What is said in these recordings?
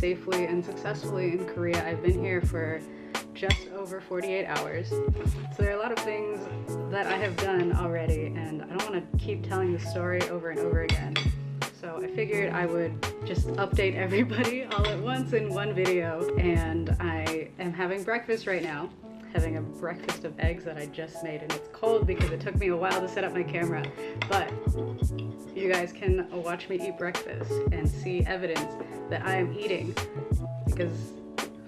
safely and successfully in Korea. I've been here for just over 48 hours. So there are a lot of things that I have done already, and I don't want to keep telling the story over and over again. So I figured I would just update everybody all at once in one video. And I am having breakfast right now, having a breakfast of eggs that I just made, and it's cold because it took me a while to set up my camera. But you guys can watch me eat breakfast and see evidence that I am eating, because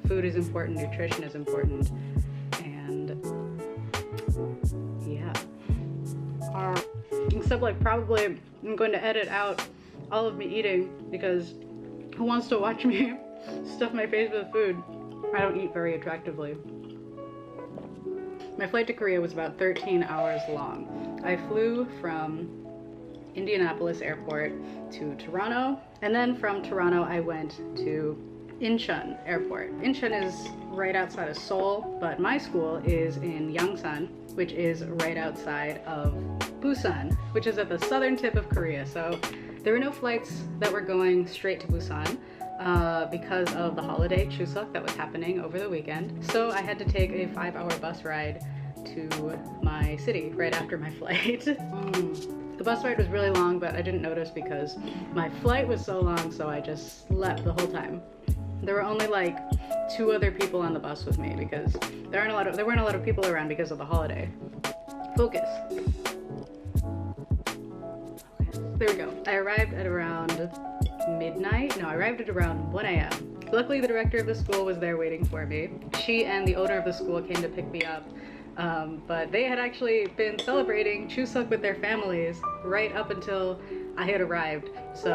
food is important, nutrition is important, and yeah. Except like probably I'm going to edit out all of me eating, because who wants to watch me stuff my face with food? I don't eat very attractively. My flight to Korea was about 13 hours long. I flew from Indianapolis Airport to Toronto, and then from Toronto I went to Incheon Airport. Incheon is right outside of Seoul, but my school is in Yangsan, which is right outside of Busan, which is at the southern tip of Korea. So there were no flights that were going straight to Busan because of the holiday Chuseok that was happening over the weekend. So I had to take a 5-hour bus ride to my city right after my flight. The bus ride was really long, but I didn't notice because my flight was so long, so I just slept the whole time. There were only like 2 other people on the bus with me because there weren't a lot of people around because of the holiday. Focus. There we go. I arrived at around midnight. No, I arrived at around 1 a.m. Luckily, the director of the school was there waiting for me. She and the owner of the school came to pick me up. But they had actually been celebrating Chuseok with their families right up until I had arrived. So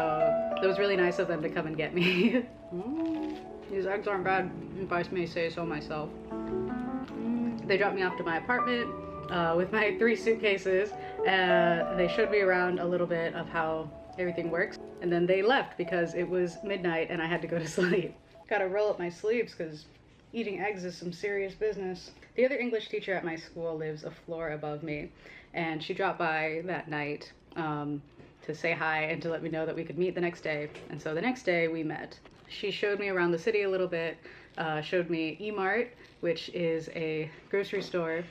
it was really nice of them to come and get me. These eggs aren't bad, if I may say so myself. They dropped me off to my apartment with my 3 suitcases. They showed me around a little bit of how everything works. And then they left because it was midnight and I had to go to sleep. Gotta roll up my sleeves because eating eggs is some serious business. The other English teacher at my school lives a floor above me, and she dropped by that night to say hi and to let me know that we could meet the next day. And so the next day we met. She showed me around the city a little bit, showed me E-Mart, which is a grocery store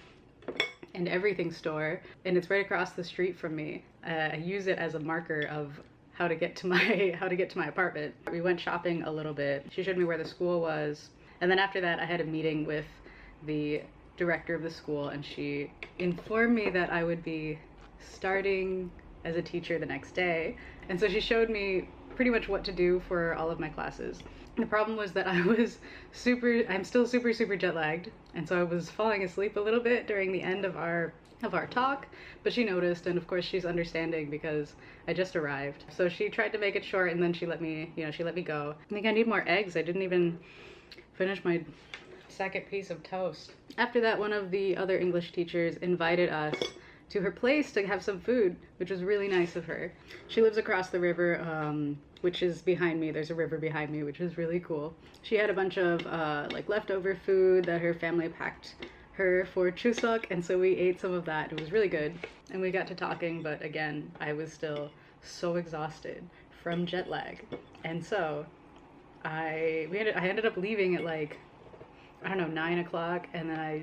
and everything store, and it's right across the street from me. I use it as a marker of how to get to my apartment. We went shopping a little bit. She showed me where the school was. And then after that, I had a meeting with the director of the school, and she informed me that I would be starting as a teacher the next day. And so she showed me pretty much what to do for all of my classes. The problem was that I'm still super jet lagged, and so I was falling asleep a little bit during the end of our talk, but she noticed, and of course she's understanding because I just arrived. So she tried to make it short, and then she let me go. I think I need more eggs. I didn't even finish my second piece of toast. After that, one of the other English teachers invited us to her place to have some food, which was really nice of her. She lives across the river, which is behind me. There's a river behind me, which is really cool. She had a bunch of like leftover food that her family packed her for Chuseok, and so we ate some of that. It was really good, and we got to talking, but again, I was still so exhausted from jet lag, and so I ended up leaving at like, I don't know, 9 o'clock, and then I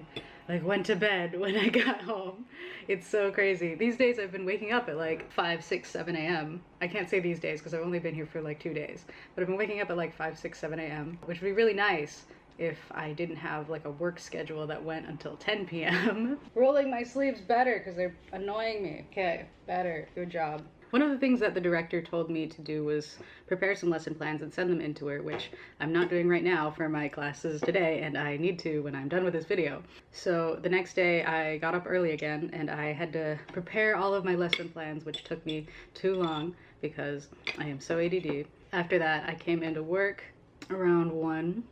like went to bed when I got home. It's so crazy. These days I've been waking up at like 5, 6, 7 a.m. I can't say these days because I've only been here for like 2 days, but I've been waking up at like 5, 6, 7 a.m., which would be really nice if I didn't have like a work schedule that went until 10 p.m. Rolling my sleeves better because they're annoying me. Okay, better. Good job. One of the things that the director told me to do was prepare some lesson plans and send them in to her, which I'm not doing right now for my classes today, and I need to when I'm done with this video. So the next day I got up early again, and I had to prepare all of my lesson plans, which took me too long because I am so ADD. After that, I came into work around 1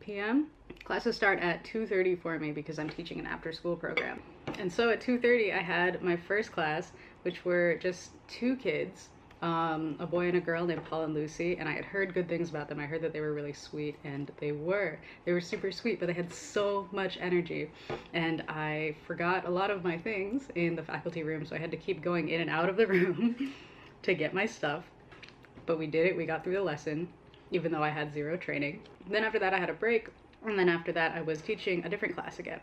p.m. Classes start at 2:30 for me because I'm teaching an after-school program. And so at 2:30 I had my first class, which were just 2 kids, a boy and a girl named Paul and Lucy, and I had heard good things about them. I heard that they were really sweet, and they were super sweet, but they had so much energy, and I forgot a lot of my things in the faculty room, so I had to keep going in and out of the room to get my stuff. But we did it. We got through the lesson. even though I had zero training. Then after that I had a break, and then after that I was teaching a different class again.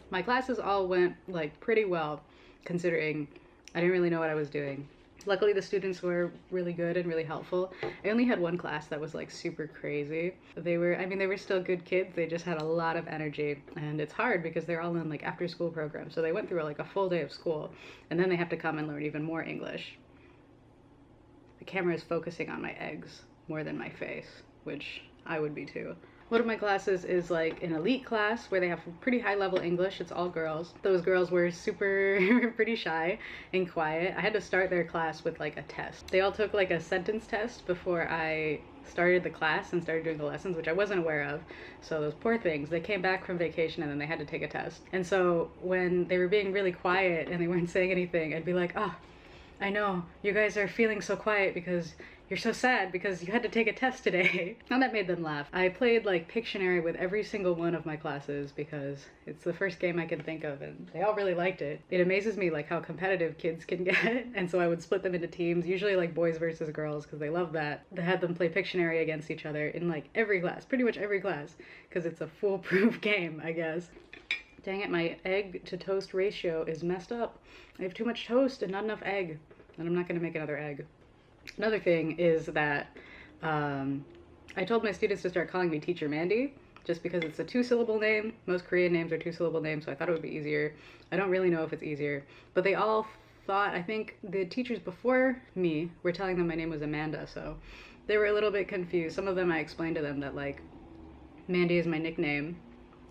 My classes all went like pretty well, considering I didn't really know what I was doing. Luckily the students were really good and really helpful. I only had one class that was like super crazy. They were still good kids, they just had a lot of energy, and it's hard because they're all in like after school programs, so they went through like a full day of school, and then they have to come and learn even more English. The camera is focusing on my eggs more than my face, which I would be too. One of my classes is like an elite class where they have pretty high level English. It's all girls. Those girls were super pretty shy and quiet. I had to start their class with like a test. They all took like a sentence test before I started the class and started doing the lessons, which I wasn't aware of. So those poor things, they came back from vacation and then they had to take a test. And so when they were being really quiet and they weren't saying anything, I'd be like, oh, I know, you guys are feeling so quiet because you're so sad because you had to take a test today. And that made them laugh. I played like Pictionary with every single one of my classes because it's the first game I can think of, and they all really liked it. It amazes me like how competitive kids can get, and so I would split them into teams, usually like boys versus girls, because they love that. They had them play Pictionary against each other in like every class, pretty much every class, because it's a foolproof game, I guess. Dang it, my egg to toast ratio is messed up. I have too much toast and not enough egg, and I'm not gonna make another egg. Another thing is that I told my students to start calling me Teacher Mandy, just because it's a 2-syllable name. Most Korean names are 2-syllable names, so I thought it would be easier. I don't really know if it's easier, but they all thought, I think the teachers before me were telling them my name was Amanda, so they were a little bit confused. Some of them I explained to them that like Mandy is my nickname,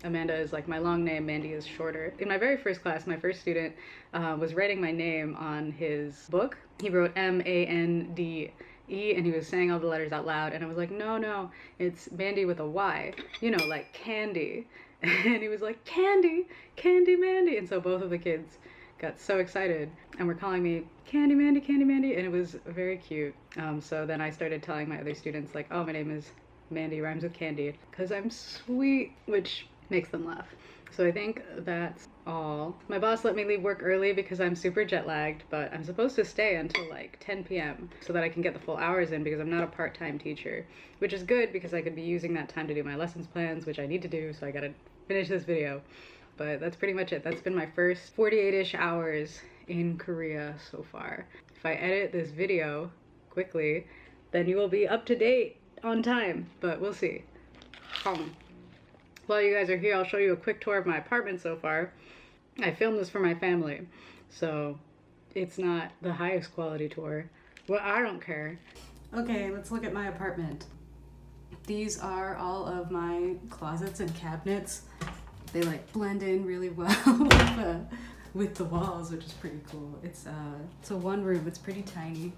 Amanda is like my long name, Mandy is shorter. In my very first class, my first student was writing my name on his book. He wrote M-A-N-D-E, and he was saying all the letters out loud, and I was like, no, it's Mandy with a Y, you know, like candy. And he was like, Candy Mandy. And so both of the kids got so excited and were calling me Candy Mandy, and it was very cute. So then I started telling my other students like, oh, my name is Mandy, rhymes with candy, because I'm sweet, which makes them laugh. So I think that's all. My boss let me leave work early because I'm super jet lagged, but I'm supposed to stay until like 10 p.m. so that I can get the full hours in because I'm not a part-time teacher, which is good because I could be using that time to do my lessons plans, which I need to do, so I gotta finish this video. But that's pretty much it. That's been my first 48-ish hours in Korea so far. If I edit this video quickly, then you will be up to date on time, but we'll see. While you guys are here, I'll show you a quick tour of my apartment so far. I filmed this for my family, so it's not the highest quality tour. Well, I don't care. Okay, let's look at my apartment. These are all of my closets and cabinets. They like blend in really well with the walls, which is pretty cool. It's a one room, it's pretty tiny.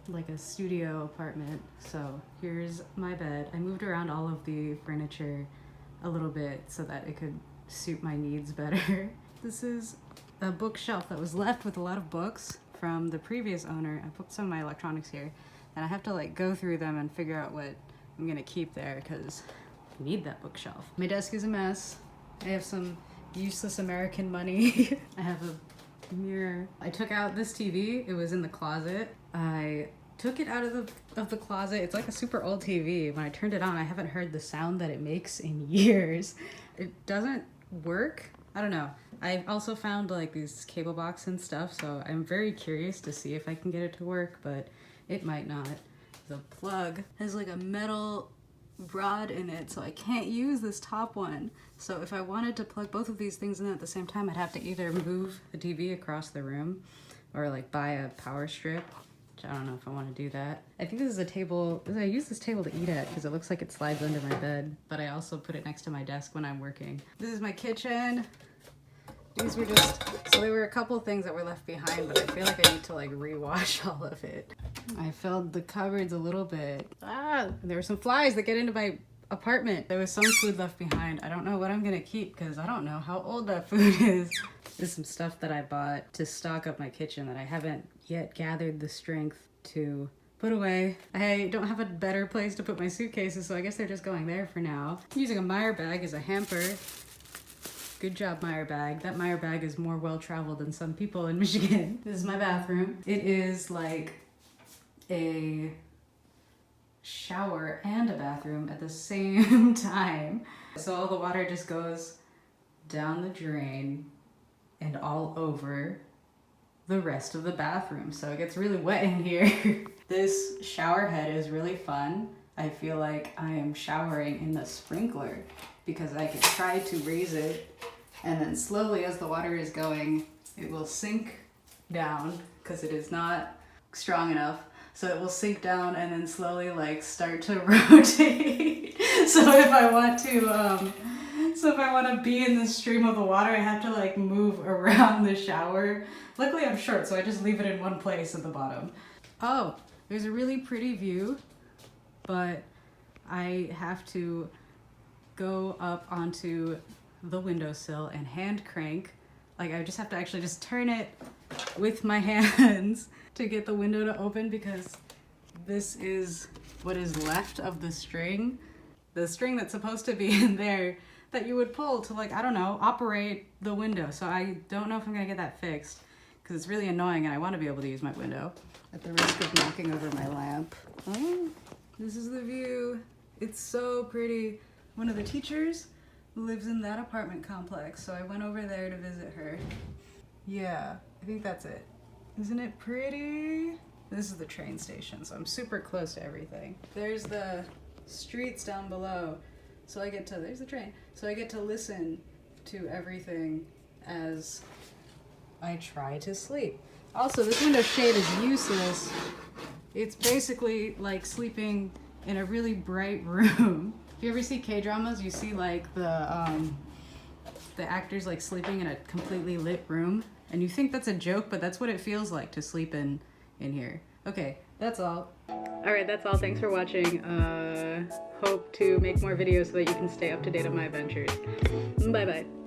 Like a studio apartment. So here's my bed. I moved around all of the furniture a little bit so that it could suit my needs better. This is a bookshelf that was left with a lot of books from the previous owner. I put some of my electronics here, and I have to like go through them and figure out what I'm gonna keep there because I need that bookshelf. My desk is a mess. I have some useless American money. I have a mirror. I took out this TV. It was in the closet. I took it out of the closet. It's like a super old TV. When I turned it on, I haven't heard the sound that it makes in years. It doesn't work. I don't know. I also found like these cable box and stuff, so I'm very curious to see if I can get it to work, but it might not. The plug has like a metal rod in it, so I can't use this top one. So if I wanted to plug both of these things in at the same time, I'd have to either move the TV across the room or like buy a power strip, which I don't know if I want to do that. I think this is a table, I use this table to eat at because it looks like it slides under my bed, but I also put it next to my desk when I'm working. This is my kitchen. These were just, so there were a couple things that were left behind, but I feel like I need to like rewash all of it. I filled the cupboards a little bit. There were some flies that get into my apartment. There was some food left behind. I don't know what I'm gonna keep because I don't know how old that food is. There's some stuff that I bought to stock up my kitchen that I haven't yet gathered the strength to put away. I don't have a better place to put my suitcases, so I guess they're just going there for now. I'm using a Meyer bag as a hamper. Good job, Meyer bag. That Meyer bag is more well-traveled than some people in Michigan. This is my bathroom. It is like a shower and a bathroom at the same time. So all the water just goes down the drain and all over the rest of the bathroom. So it gets really wet in here. This shower head is really fun. I feel like I am showering in the sprinkler because I can try to raise it, and then slowly as the water is going, it will sink down because it is not strong enough. So it will sink down and then slowly like start to rotate. So if I want to be in the stream of the water, I have to like move around the shower. Luckily I'm short, so I just leave it in one place at the bottom. Oh, there's a really pretty view, but I have to go up onto the windowsill and hand crank. Like I just have to actually just turn it with my hands to get the window to open, because this is what is left of the string. The string that's supposed to be in there that you would pull to, like, I don't know, operate the window. So I don't know if I'm gonna get that fixed because it's really annoying and I want to be able to use my window at the risk of knocking over my lamp. Oh, this is the view. It's so pretty. One of the teachers lives in that apartment complex, so I went over there to visit her. Yeah, I think that's it. Isn't it pretty? This is the train station, so I'm super close to everything. There's the streets down below, so I get to, there's the train, so I get to listen to everything as I try to sleep. Also, this window shade is useless. It's basically like sleeping in a really bright room. If you ever see K-dramas, you see like the actors like sleeping in a completely lit room, and you think that's a joke, but that's what it feels like to sleep in here. Okay, that's all. Alright, that's all. Thanks for watching. Hope to make more videos so that you can stay up to date on my adventures. Bye bye.